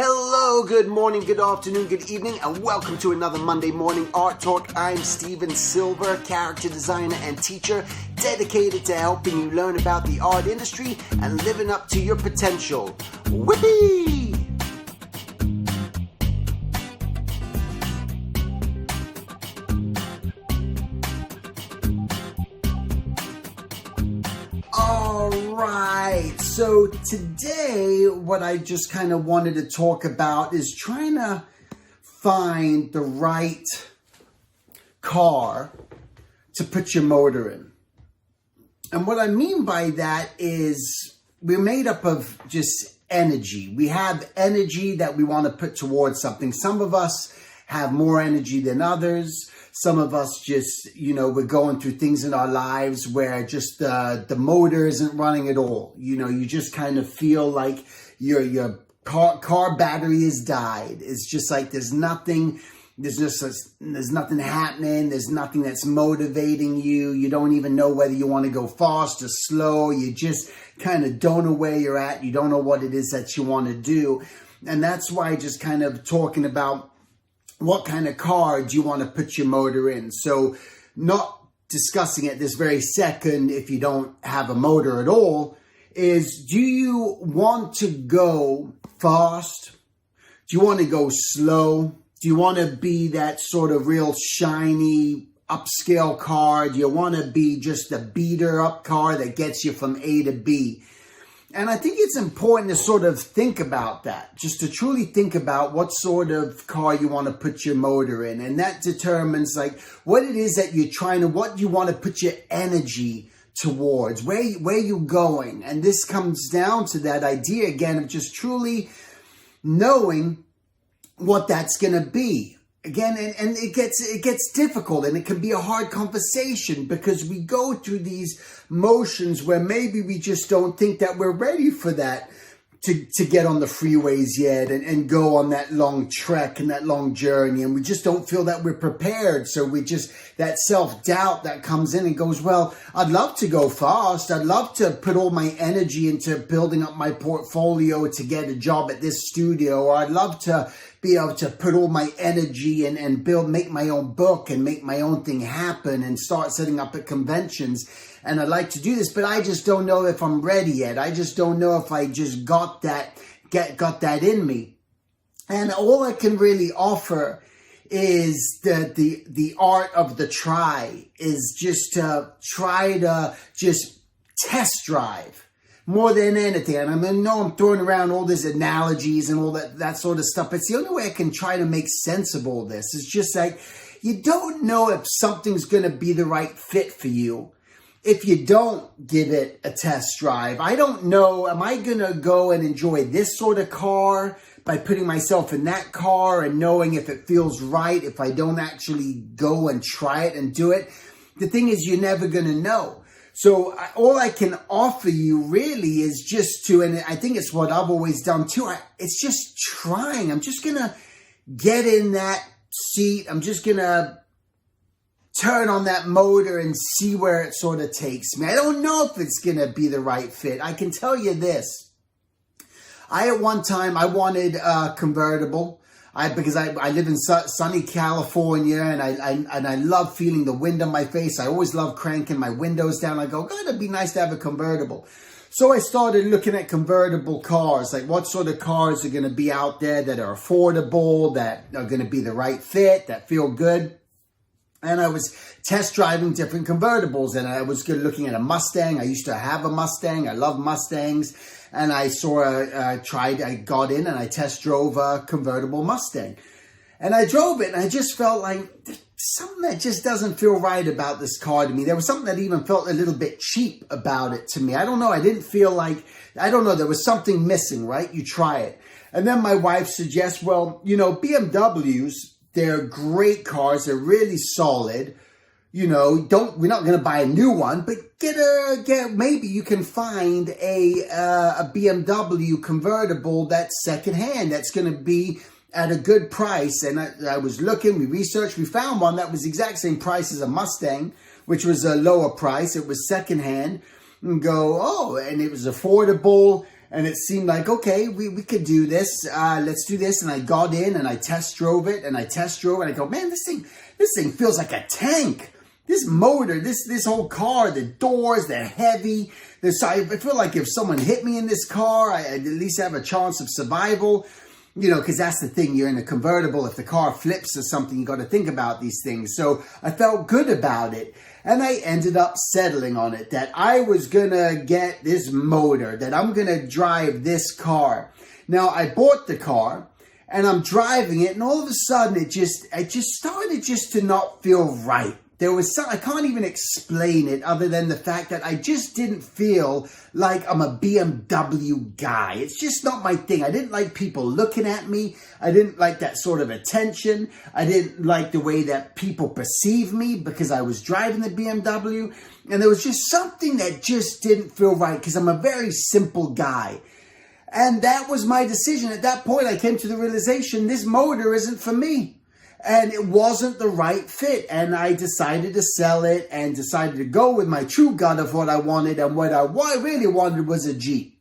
Hello, good morning, good afternoon, good evening, and welcome to another Monday Morning Art Talk. I'm Steven Silver, character designer and teacher, dedicated to helping you learn about the art industry and living up to your potential. Whippy! Alright, so today what I just kind of wanted to talk about is trying to find the right car to put your motor in. And what I mean by that is we're made up of just energy. We have energy that we want to put towards something. Some of us have more energy than others. Some of us just, we're going through things in our lives where just the motor isn't running at all. You just kind of feel like your car battery has died. It's just like there's nothing happening. There's nothing that's motivating you. You don't even know whether you want to go fast or slow. You just kind of don't know where you're at. You don't know what it is that you want to do. And that's why just kind of talking about what kind of car do you want to put your motor in? So not discussing it this very second if you don't have a motor at all, is do you want to go fast? Do you want to go slow? Do you want to be that sort of real shiny upscale car? Do you want to be just a beater up car that gets you from A to B? And I think it's important to sort of think about that, just to truly think about what sort of car you want to put your motor in. And that determines like what it is that what you want to put your energy towards, where you're going. And this comes down to that idea again of just truly knowing what that's going to be. Again, and it gets difficult and it can be a hard conversation because we go through these motions where maybe we just don't think that we're ready for that to get on the freeways yet and go on that long trek and that long journey. And we just don't feel that we're prepared. So that self-doubt that comes in and goes, well, I'd love to go fast. I'd love to put all my energy into building up my portfolio to get a job at this studio. Or I'd love to be able to put all my energy and make my own book and make my own thing happen and start setting up at conventions. And I'd like to do this, but I just don't know if I'm ready yet. I just don't know if I just got that in me. And all I can really offer is the art of the try, is just to try to just test drive more than anything. And I know I'm throwing around all these analogies and all that sort of stuff. It's the only way I can try to make sense of all this. It's just like, you don't know if something's going to be the right fit for you if you don't give it a test drive. I don't know, am I going to go and enjoy this sort of car by putting myself in that car and knowing if it feels right if I don't actually go and try it and do it? The thing is, you're never going to know. So all I can offer you really is just to, and I think it's what I've always done too, it's just trying. I'm just going to get in that seat. I'm just going to turn on that motor and see where it sort of takes me. I don't know if it's going to be the right fit. I can tell you this. At one time, I wanted a convertible. Because I live in sunny California and I love feeling the wind on my face. I always love cranking my windows down. I go, God, it'd be nice to have a convertible. So I started looking at convertible cars, like what sort of cars are going to be out there that are affordable, that are going to be the right fit, that feel good. And I was test driving different convertibles, and I was looking at a Mustang. I used to have a Mustang. I love Mustangs. And I I got in and I test drove a convertible Mustang. And I drove it and I just felt like something that just doesn't feel right about this car to me. There was something that even felt a little bit cheap about it to me. I don't know. I didn't feel like, there was something missing, right? You try it. And then my wife suggests, well, BMWs, they're great cars. They're really solid. We're not going to buy a new one, but maybe you can find a BMW convertible that's secondhand. That's going to be at a good price. And I was looking, we researched, we found one that was the exact same price as a Mustang, which was a lower price. It was secondhand. And and it was affordable. And it seemed like, okay, we could do this. Let's do this. And I got in and I test drove it and I go, man, this thing feels like a tank. This motor, this whole car, the doors, they're heavy. I feel like if someone hit me in this car, I'd at least have a chance of survival. Because that's the thing, you're in a convertible. If the car flips or something, you got to think about these things. So I felt good about it. And I ended up settling on it, that I was going to get this motor, that I'm going to drive this car. Now, I bought the car and I'm driving it, and all of a sudden it just started to not feel right. There was I can't even explain it other than the fact that I just didn't feel like I'm a BMW guy. It's just not my thing. I didn't like people looking at me. I didn't like that sort of attention. I didn't like the way that people perceive me because I was driving the BMW. And there was just something that just didn't feel right because I'm a very simple guy. And that was my decision. At that point, I came to the realization this motor isn't for me. And it wasn't the right fit. And I decided to sell it and decided to go with my true gut of what I wanted. And what I really wanted was a Jeep.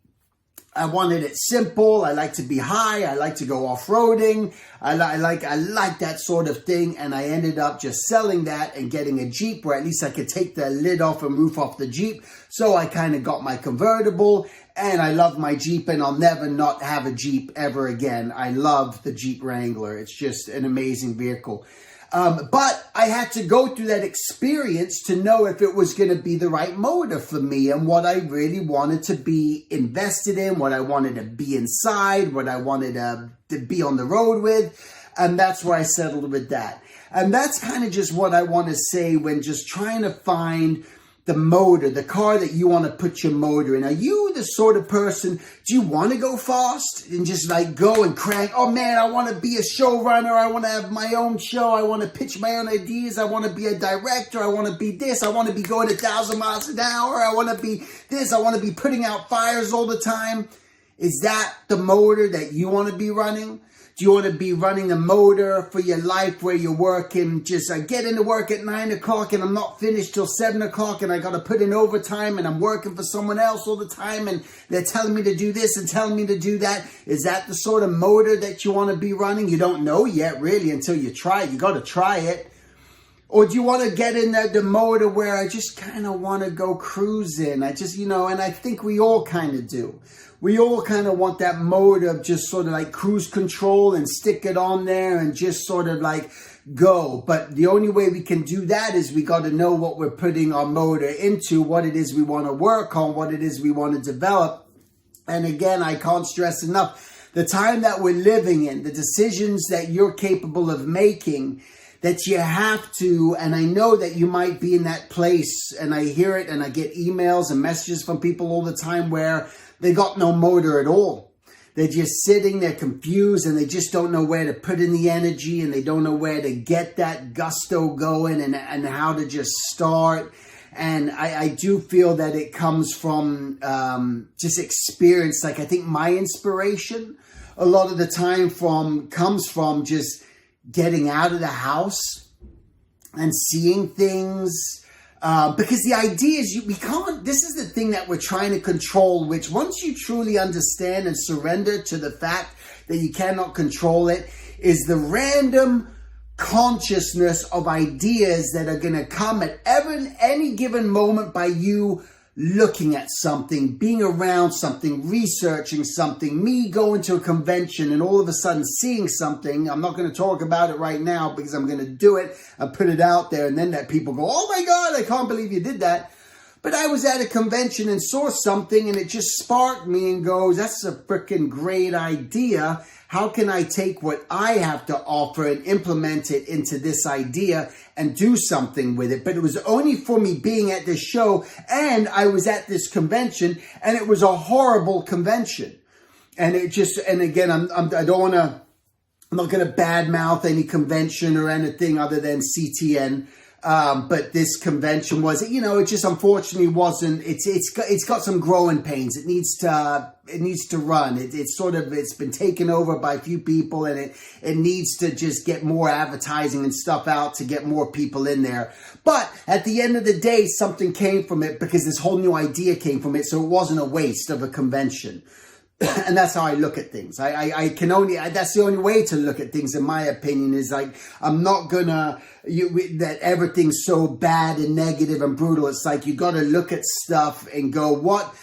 I wanted it simple. I like to be high. I like to go off-roading. I like that sort of thing. And I ended up just selling that and getting a Jeep where at least I could take the lid off and roof off the Jeep. So I kind of got my convertible. And I love my Jeep, and I'll never not have a Jeep ever again. I love the Jeep Wrangler. It's just an amazing vehicle. But I had to go through that experience to know if it was going to be the right motor for me and what I really wanted to be invested in, what I wanted to be inside, what I wanted to be on the road with. And that's where I settled with that. And that's kind of just what I want to say when just trying to find the motor, the car that you want to put your motor in. Are you the sort of person, do you want to go fast and just like go and crank? Oh man, I want to be a showrunner. I want to have my own show. I want to pitch my own ideas. I want to be a director. I want to be this. I want to be going 1,000 miles an hour. I want to be this. I want to be putting out fires all the time. Is that the motor that you want to be running? Do you want to be running a motor for your life where you're working, just I get into work at 9 o'clock and I'm not finished till 7 o'clock and I got to put in overtime and I'm working for someone else all the time and they're telling me to do this and telling me to do that? Is that the sort of motor that you want to be running? You don't know yet really until you try it. You got to try it. Or do you want to get in the motor where I just kind of want to go cruising? I just, and I think we all kind of do. We all kind of want that mode of just sort of like cruise control and stick it on there and just sort of like go. But the only way we can do that is we got to know what we're putting our motor into, what it is we want to work on, what it is we want to develop. And again, I can't stress enough, the time that we're living in, the decisions that you're capable of making, that you have to, and I know that you might be in that place, and I hear it and I get emails and messages from people all the time where they got no motor at all. They're just sitting, they're confused, and they just don't know where to put in the energy, and they don't know where to get that gusto going and how to just start. And I do feel that it comes from just experience. Like I think my inspiration a lot of the time comes from just getting out of the house and seeing things. Because the idea is we can't, this is the thing that we're trying to control, which once you truly understand and surrender to the fact that you cannot control it, is the random consciousness of ideas that are going to come at any given moment by you looking at something, being around something, researching something, me going to a convention and all of a sudden seeing something. I'm not going to talk about it right now because I'm going to do it and put it out there and then that people go, oh my God, I can't believe you did that. But I was at a convention and saw something and it just sparked me and goes, that's a freaking great idea. How can I take what I have to offer and implement it into this idea and do something with it? But it was only for me being at this show, and I was at this convention, and it was a horrible convention. And it just, and again, I'm not going to badmouth any convention or anything other than CTN. But this convention was, it just unfortunately wasn't, it's got some growing pains. It needs to run. It's been taken over by a few people and it needs to just get more advertising and stuff out to get more people in there. But at the end of the day, something came from it because this whole new idea came from it. So it wasn't a waste of a convention. And that's how I look at things. That's the only way to look at things, in my opinion, is like, I'm not gonna, that everything's so bad and negative and brutal. It's like, you got to look at stuff and go, what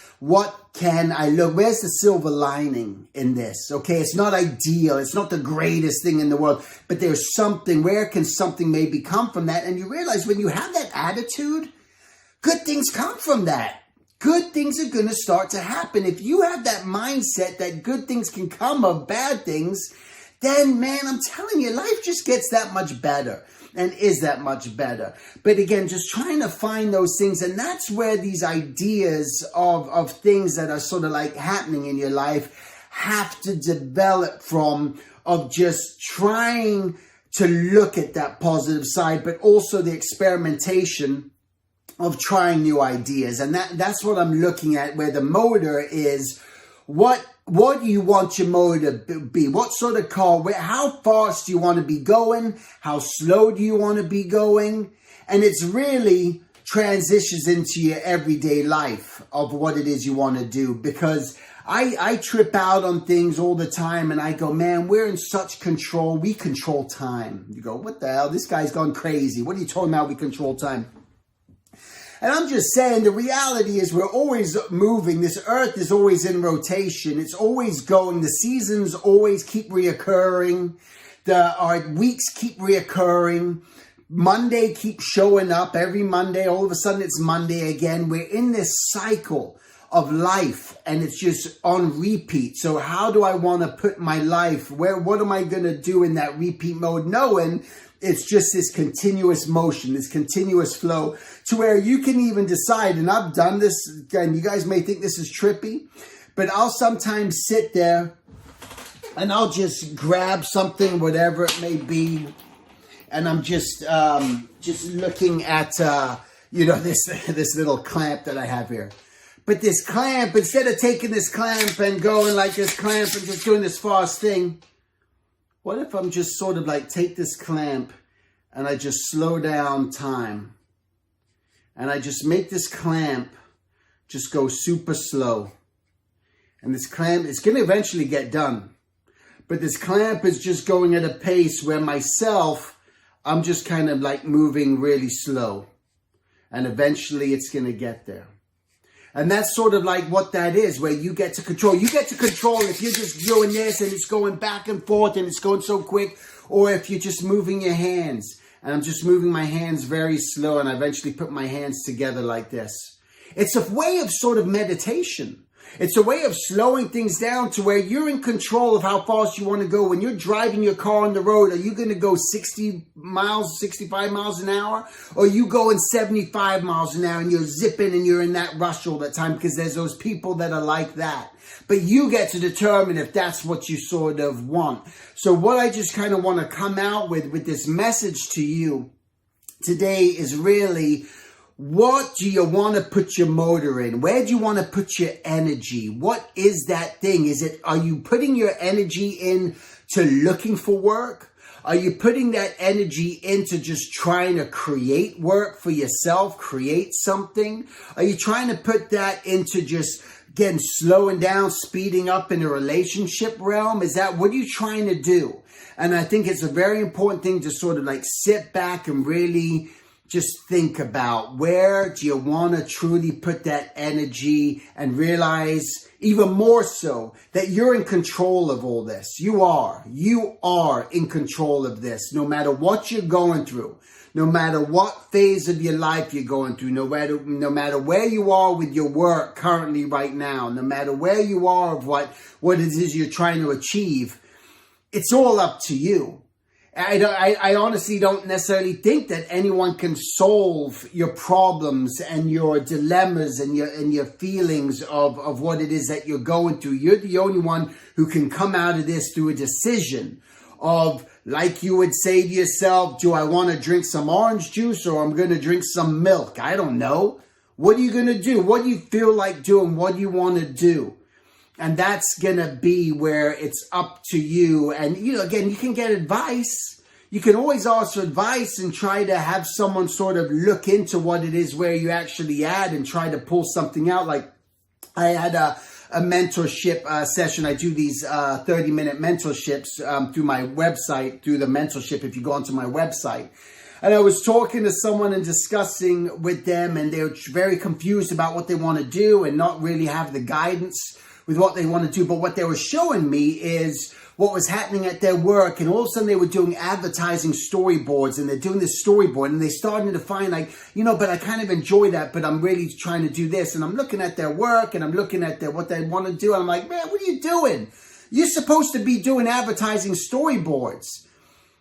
can I look, where's the silver lining in this? Okay, it's not ideal. It's not the greatest thing in the world, but there's something, where can something maybe come from that? And you realize when you have that attitude, good things come from that. Good things are going to start to happen. If you have that mindset that good things can come of bad things, then, man, I'm telling you, life just gets that much better and is that much better. But again, just trying to find those things. And that's where these ideas of things that are sort of like happening in your life have to develop from, of just trying to look at that positive side, but also the experimentation of trying new ideas. And that's what I'm looking at, where the motor is, what do you want your motor to be? What sort of car? How fast do you want to be going? How slow do you want to be going? And it's really transitions into your everyday life of what it is you want to do. Because I trip out on things all the time and I go, man, we're in such control. We control time. You go, what the hell? This guy's gone crazy. What are you talking about? We control time. And I'm just saying, the reality is we're always moving. This earth is always in rotation. It's always going. The seasons always keep reoccurring. Our weeks keep reoccurring. Monday keeps showing up every Monday. All of a sudden it's Monday again. We're in this cycle of life and it's just on repeat. So how do I want to put my life? What am I going to do in that repeat mode? Knowing it's just this continuous motion, this continuous flow, to where you can even decide, and I've done this, and you guys may think this is trippy, but I'll sometimes sit there and I'll just grab something, whatever it may be, and I'm just looking at, this little clamp that I have here. But this clamp, instead of taking this clamp and going like this clamp and just doing this fast thing, what if I'm just sort of like take this clamp and I just slow down time and I just make this clamp just go super slow. And this clamp, it's going to eventually get done. But this clamp is just going at a pace where myself, I'm just kind of like moving really slow. And eventually it's going to get there. And that's sort of like what that is, where you get to control. You get to control if you're just doing this and it's going back and forth and it's going so quick, or if you're just moving your hands. And I'm just moving my hands very slow and I eventually put my hands together like this. It's a way of sort of meditation. It's a way of slowing things down to where you're in control of how fast you want to go. When you're driving your car on the road, are you going to go 60 miles, 65 miles an hour? Or are you going 75 miles an hour and you're zipping and you're in that rush all the time? Because there's those people that are like that. But you get to determine if that's what you sort of want. So what I just kind of want to come out with this message to you today is really, what do you want to put your motor in? Where do you want to put your energy? What is that thing? Are you putting your energy in to looking for work? Are you putting that energy into just trying to create work for yourself, create something? Are you trying to put that into just, again, slowing down, speeding up in a relationship realm? What are you trying to do? And I think it's a very important thing to sort of like sit back and really just think about, where do you want to truly put that energy, and realize even more so that you're in control of all this. You are in control of this, no matter what you're going through, no matter what phase of your life you're going through, no matter where you are with your work currently right now, no matter where you are of what it is you're trying to achieve. It's all up to you. I honestly don't necessarily think that anyone can solve your problems and your dilemmas and your feelings of what it is that you're going through. You're the only one who can come out of this through a decision of, like you would say to yourself, do I want to drink some orange juice or I'm going to drink some milk? I don't know. What are you going to do? What do you feel like doing? What do you want to do? And that's going to be where it's up to you. And, again, you can get advice. You can always ask for advice and try to have someone sort of look into what it is where you actually at and try to pull something out. Like I had a mentorship session. I do these 30-minute mentorships through my website, through the mentorship if you go onto my website. And I was talking to someone and discussing with them, and they were very confused about what they want to do and not really have the guidance with what they want to do. But what they were showing me is what was happening at their work. And all of a sudden they were doing advertising storyboards, and they're doing this storyboard, and they started to find like, but I kind of enjoy that, but I'm really trying to do this. And I'm looking at their work, and I'm looking at what they want to do. And I'm like, man, what are you doing? You're supposed to be doing advertising storyboards.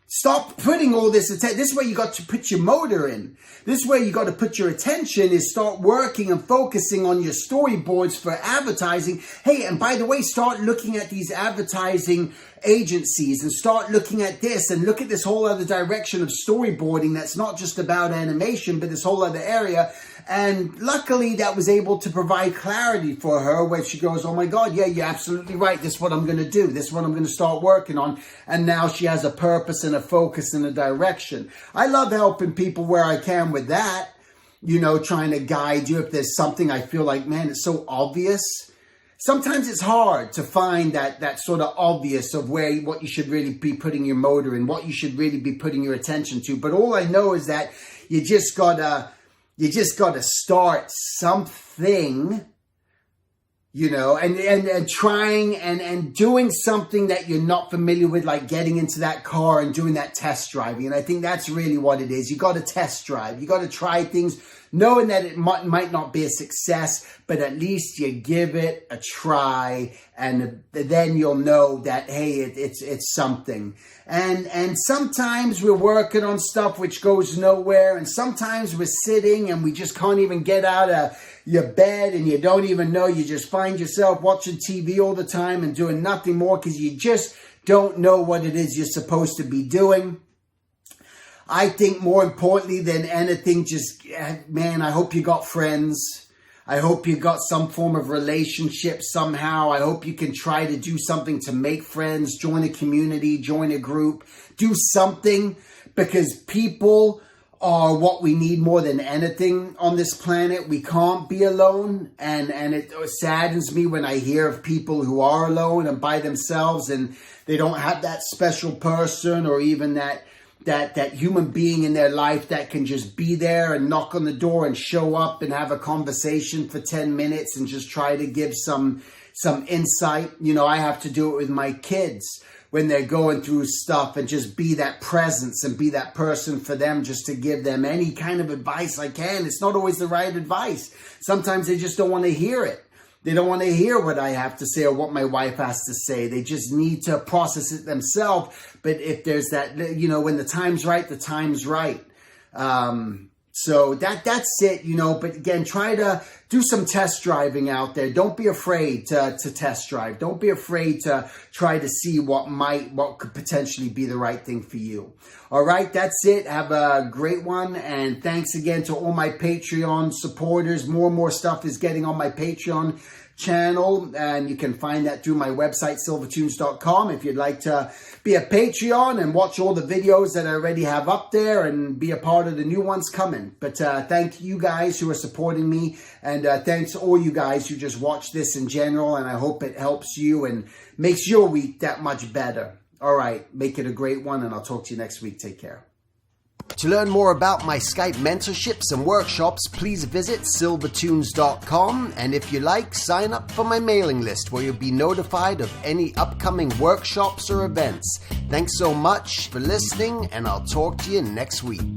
Stop putting all this attention. This is where you got to put your motor in. This is where you got to put your attention, is start working and focusing on your storyboards for advertising. Hey, and by the way, start looking at these advertising agencies and start looking at this and look at this whole other direction of storyboarding that's not just about animation, but this whole other area. And luckily that was able to provide clarity for her, where she goes, oh my God, yeah, you're absolutely right. This is what I'm going to do. This is what I'm going to start working on. And now she has a purpose and a focus and a direction. I love helping people where I can with that, trying to guide you. If there's something I feel like, man, it's so obvious. Sometimes it's hard to find that sort of obvious of what you should really be putting your motor in, what you should really be putting your attention to. But all I know is that you just gotta start something, and trying and doing something that you're not familiar with, like getting into that car and doing that test driving. And I think that's really what it is. You got to test drive. You got to try things, knowing that it might not be a success, but at least you give it a try, and then you'll know that, hey, it's something. And sometimes we're working on stuff which goes nowhere, and sometimes we're sitting and we just can't even get out of your bed, and you don't even know. You just find yourself watching TV all the time and doing nothing more because you just don't know what it is you're supposed to be doing. I think more importantly than anything, I hope you got friends. I hope you got some form of relationship somehow. I hope you can try to do something to make friends, join a community, join a group, do something, because people are what we need more than anything on this planet. We can't be alone, and it saddens me when I hear of people who are alone and by themselves, and they don't have that special person or even that human being in their life that can just be there and knock on the door and show up and have a conversation for 10 minutes and just try to give some insight. I have to do it with my kids when they're going through stuff, and just be that presence and be that person for them, just to give them any kind of advice I can. It's not always the right advice. Sometimes they just don't want to hear it. They don't want to hear what I have to say or what my wife has to say. They just need to process it themselves. But if there's that, when the time's right, the time's right. So that's it, but again, try to do some test driving out there. Don't be afraid to test drive. Don't be afraid to try to see what could potentially be the right thing for you. All right, that's it. Have a great one. And thanks again to all my Patreon supporters. More and more stuff is getting on my Patreon channel, and you can find that through my website, silvertunes.com, if you'd like to be a Patreon and watch all the videos that I already have up there and be a part of the new ones coming. But thank you guys who are supporting me, and thanks to all you guys who just watch this in general, and I hope it helps you and makes your week that much better. All right, make it a great one, and I'll talk to you next week. Take care. To learn more about my Skype mentorships and workshops, please visit silvertunes.com, and if you like, sign up for my mailing list where you'll be notified of any upcoming workshops or events. Thanks so much for listening, and I'll talk to you next week.